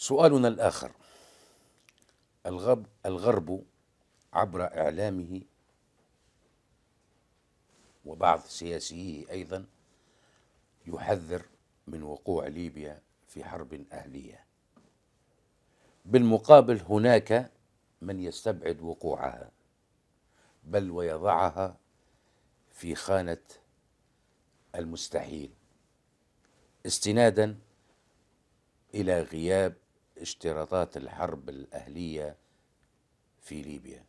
سؤالنا الآخر: الغرب عبر إعلامه وبعض سياسيه أيضا يحذر من وقوع ليبيا في حرب أهلية. بالمقابل هناك من يستبعد وقوعها، بل ويضعها في خانة المستحيل، استنادا إلى غياب اشتراطات الحرب الأهلية في ليبيا،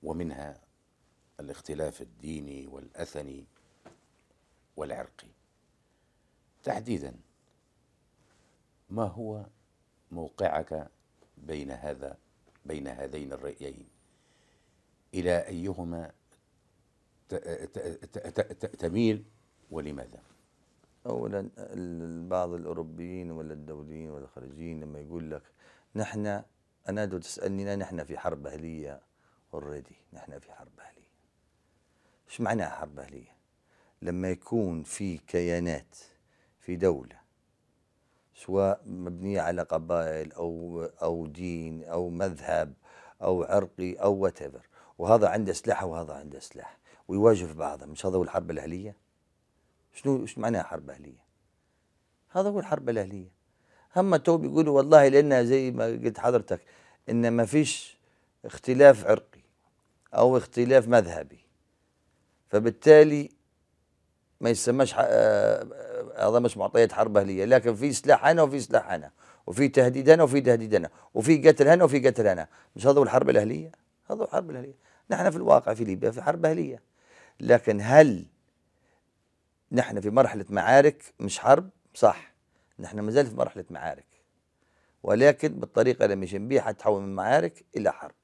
ومنها الاختلاف الديني والأثني والعرقي. تحديدا، ما هو موقعك بين هذين الرأيين؟ إلى أيهما تميل ولماذا؟ أولا، بعض الأوروبيين ولا الدوليين ولا الخارجيين لما يقول لك نحن، أنا دو تسألني نحن في حرب أهلية اوريدي، نحن في حرب أهلية. إيش معناها حرب أهلية؟ لما يكون في كيانات في دولة سواء مبنية على قبائل أو دين أو مذهب أو عرقي أو whatever، وهذا عنده أسلحة وهذا عنده أسلحة ويواجهوا في بعضهم، مش هذا هو الحرب الأهلية؟ إيش معناها حرب أهلية؟ هذا هو الحرب الأهلية. هم تو بيقولوا والله لأنها زي ما قلت حضرتك إن ما فيش اختلاف عرقي أو اختلاف مذهبي، فبالتالي ما يسمىش هذا مش معطيات حرب أهلية، لكن في سلاح هنا وفي سلاح هنا، وفي تهديد هنا وفي تهديد هنا، وفي قتل هنا وفي قتل هنا. مش هذا هو الحرب الأهلية؟ هذا هو الحرب الأهلية. نحن في الواقع في ليبيا في حرب أهلية، لكن هل نحن في مرحلة معارك مش حرب؟ صح، نحن ما زال في مرحلة معارك، ولكن بالطريقة اللي مشين بيها حتحول من معارك إلى حرب.